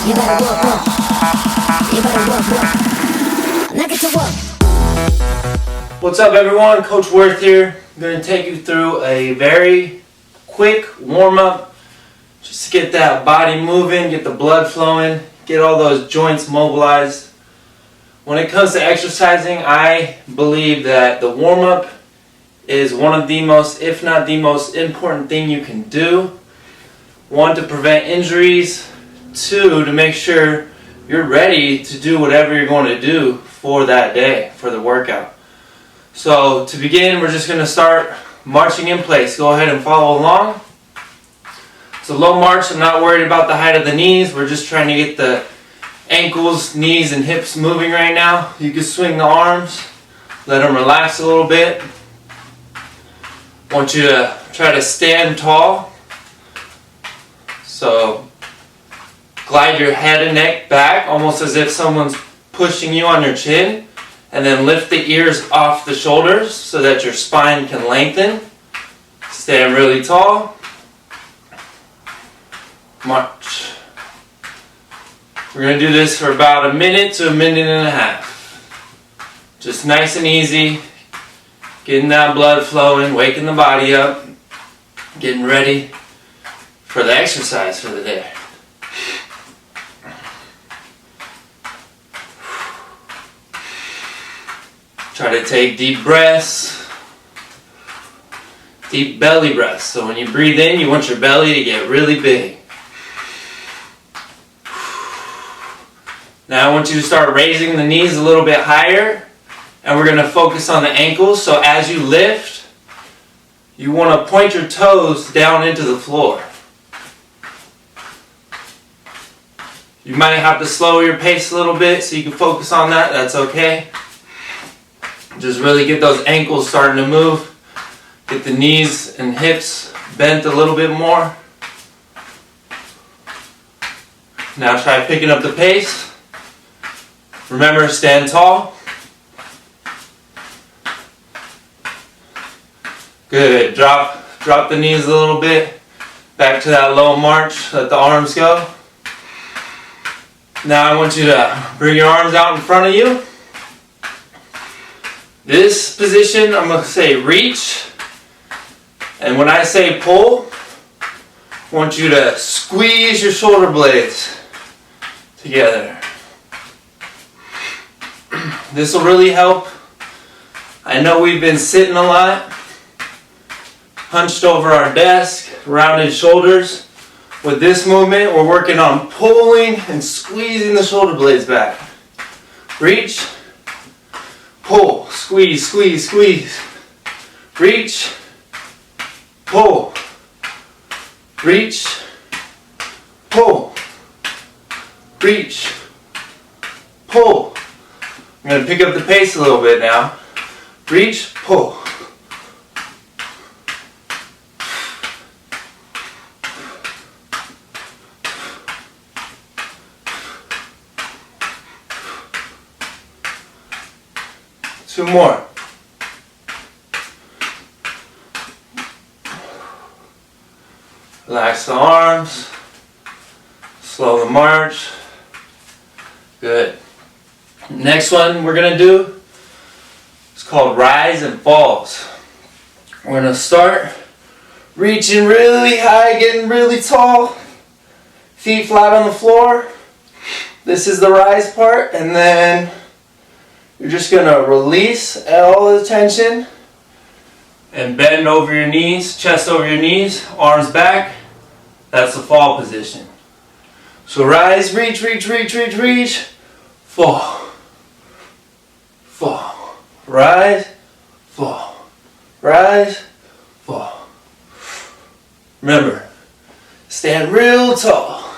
You better work, work. You better work, work. Now get to work. What's up, everyone? Coach Werth here. I'm going to take you through a very quick warm-up just to get that body moving, get the blood flowing, get all those joints mobilized. When it comes to exercising, I believe that the warm-up is one of the most, if not the most important thing you can do. One, to prevent injuries. Two, to make sure you're ready to do whatever you're going to do for that day, for the workout. So to begin, we're just going to start marching in place. Go ahead and follow along. It's a low march. I'm not worried about the height of the knees. We're just trying to get the ankles, knees, and hips moving right now. You can swing the arms. Let them relax a little bit. I want you to try to stand tall. So glide your head and neck back, almost as if someone's pushing you on your chin. And then lift the ears off the shoulders so that your spine can lengthen. Stand really tall. March. We're going to do this for about a minute to a minute and a half. Just nice and easy. Getting that blood flowing, waking the body up. Getting ready for the exercise for the day. Try to take deep breaths. Deep belly breaths. So when you breathe in, you want your belly to get really big. Now I want you to start raising the knees a little bit higher, and we're going to focus on the ankles. So as you lift, you want to point your toes down into the floor. You might have to slow your pace a little bit so you can focus on that. That's okay. Just really get those ankles starting to move. Get the knees and hips bent a little bit more. Now try picking up the pace. Remember, stand tall. Good. Drop the knees a little bit. Back to that low march. Let the arms go. Now I want you to bring your arms out in front of you. This position, I'm going to say reach. And when I say pull, I want you to squeeze your shoulder blades together. This will really help. I know we've been sitting a lot, hunched over our desk, rounded shoulders. With this movement, we're working on pulling and squeezing the shoulder blades back. Reach, pull, squeeze, squeeze, squeeze. Reach, pull, reach, pull, reach, pull. I'm going to pick up the pace a little bit now. Reach, pull. Two more. Relax the arms. Slow the march. Good. Next one we're going to do is called rise and falls. We're going to start reaching really high, getting really tall. Feet flat on the floor. This is the rise part, and then you're just going to release all the tension and bend over your knees, chest over your knees, arms back. That's the fall position. So rise, reach, reach, reach, reach, reach, fall, fall, rise, fall, rise, fall. Remember, stand real tall,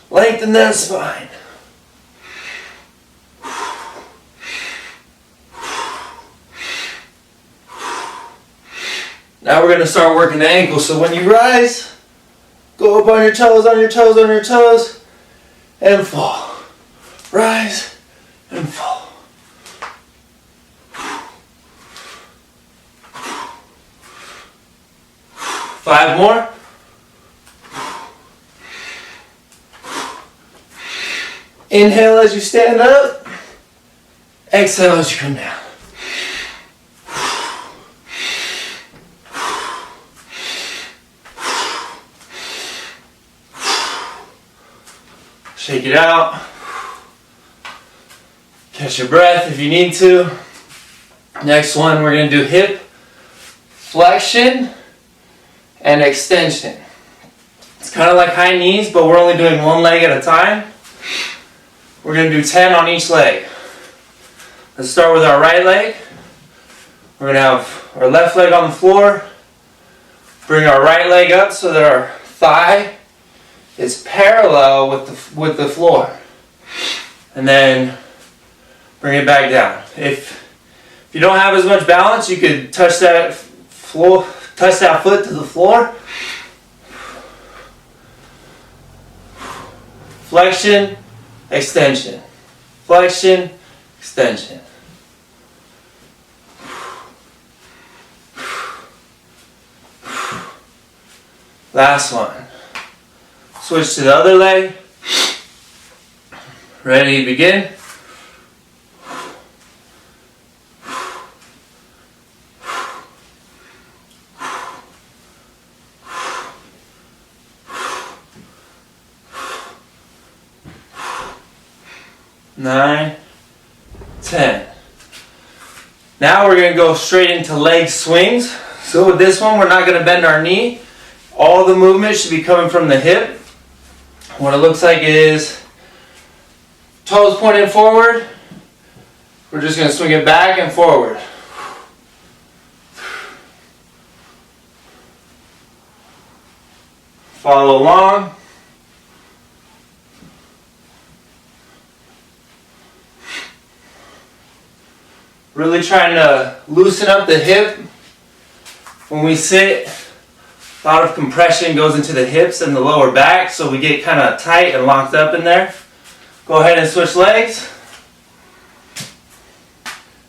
lengthen that spine. Now we're going to start working the ankles. So when you rise, go up on your toes, on your toes, on your toes, and fall. Rise and fall. Five more. Inhale as you stand up. Exhale as you come down. Shake it out. Catch your breath if you need to. Next one, we're going to do hip flexion and extension. It's kind of like high knees, but we're only doing one leg at a time. We're going to do 10 on each leg. Let's start with our right leg. We're going to have our left leg on the floor. Bring our right leg up so that our thigh is parallel with the floor. And then bring it back down. If you don't have as much balance, you could touch that foot to the floor. Flexion, extension. Flexion, extension. Last one. Switch to the other leg. Ready to begin? Nine, 10. Now we're going to go straight into leg swings. So with this one, we're not going to bend our knee. All the movement should be coming from the hip. What it looks like is toes pointing forward. We're just going to swing it back and forward. Follow along. Really trying to loosen up the hip. When we sit, a lot of compression goes into the hips and the lower back, so we get kind of tight and locked up in there. Go ahead and switch legs.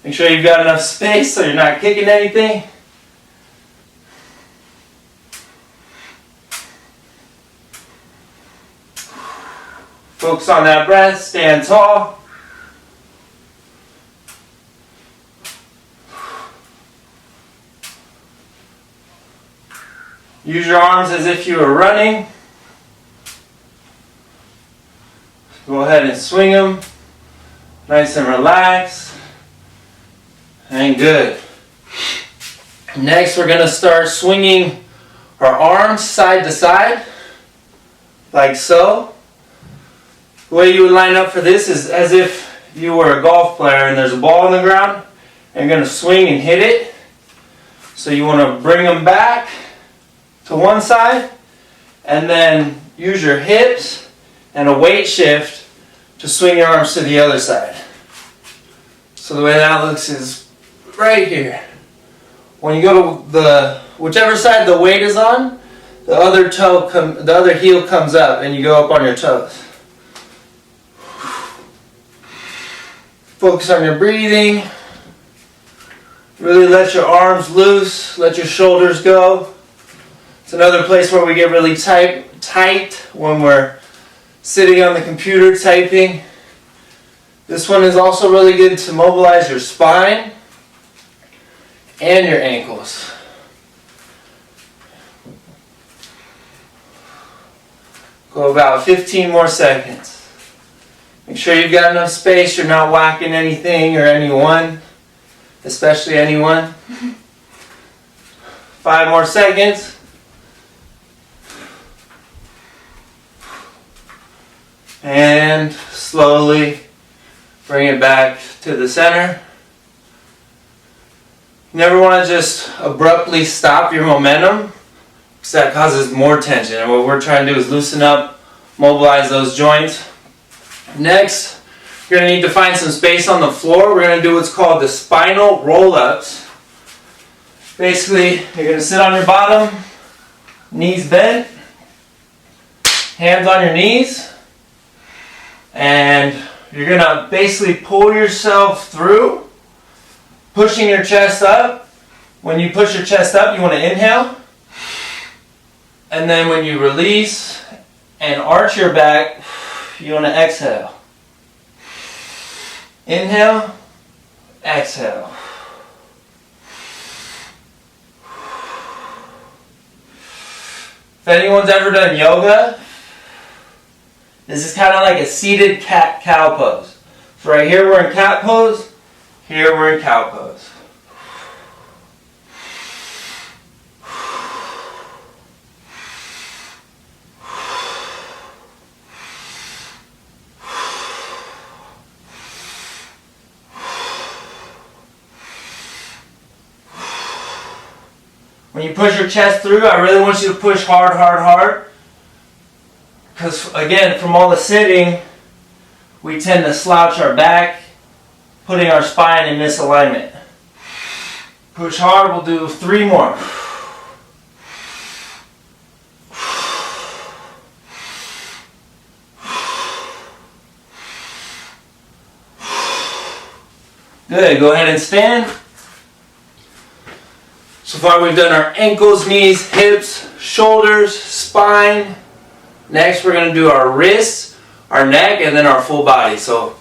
Make sure you've got enough space so you're not kicking anything. Focus on that breath, stand tall. Use your arms as if you were running. Go ahead and swing them. Nice and relaxed. And good. Next, we're going to start swinging our arms side to side, like so. The way you would line up for this is as if you were a golf player and there's a ball on the ground, and you're going to swing and hit it. So you want to bring them back to one side, and then use your hips and a weight shift to swing your arms to the other side. So the way that looks is right here. When you go to whichever side the weight is on, the other heel comes up and you go up on your toes. Focus on your breathing. Really let your arms loose, let your shoulders go. It's another place where we get really tight when we're sitting on the computer typing. This one is also really good to mobilize your spine and your ankles. Go about 15 more seconds. Make sure you've got enough space, you're not whacking anything or anyone, especially anyone. 5 more seconds. And slowly bring it back to the center. You never want to just abruptly stop your momentum, because that causes more tension. And what we're trying to do is loosen up, mobilize those joints. Next, you're going to need to find some space on the floor. We're going to do what's called the spinal roll-ups. Basically, you're going to sit on your bottom, knees bent, hands on your knees. And you're going to basically pull yourself through, pushing your chest up. When you push your chest up, you want to inhale. And then when you release and arch your back, you want to exhale. Inhale, exhale. If anyone's ever done yoga, this is kind of like a seated cat-cow pose. So right here we're in cat pose, here we're in cow pose. When you push your chest through, I really want you to push hard, hard, hard. Because again, from all the sitting, we tend to slouch our back, putting our spine in misalignment. Push hard, we'll do 3 more. Good, go ahead and stand. So far we've done our ankles, knees, hips, shoulders, spine. Next we're going to do our wrists, our neck, and then our full body. So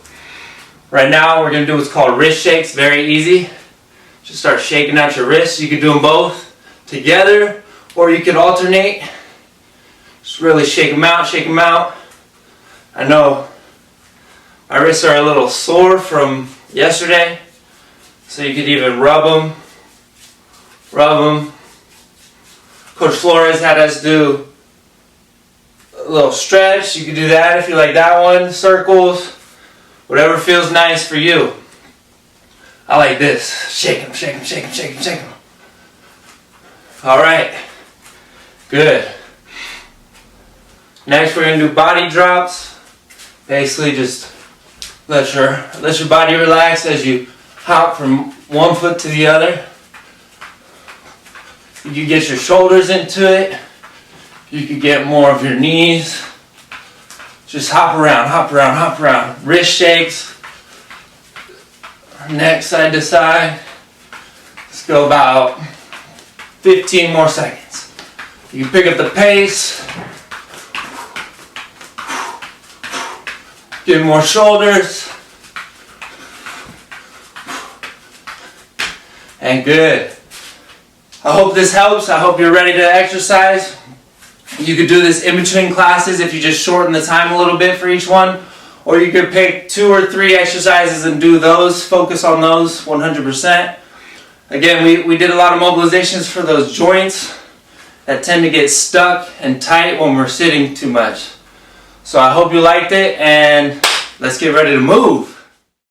right now we're going to do what's called wrist shakes. Very easy. Just start shaking out your wrists. You can do them both together or you can alternate. Just really shake them out, shake them out. I know my wrists are a little sore from yesterday, so you could even rub them. Coach Flores had us do a little stretch. You can do that if you like that one. Circles, whatever feels nice for you. I like this. Shake them, shake them, shake them, shake them, shake them. All right, good. Next we're going to do body drops. Basically just let your body relax as you hop from one foot to the other. You can get your shoulders into it. You can get more of your knees. Just hop around, hop around, hop around. Wrist shakes. Neck side to side. Let's go about 15 more seconds. You can pick up the pace. Get more shoulders. And good. I hope this helps. I hope you're ready to exercise. You could do this in between classes if you just shorten the time a little bit for each one. Or you could pick 2 or 3 exercises and do those. Focus on those 100%. Again, we did a lot of mobilizations for those joints that tend to get stuck and tight when we're sitting too much. So I hope you liked it, and let's get ready to move.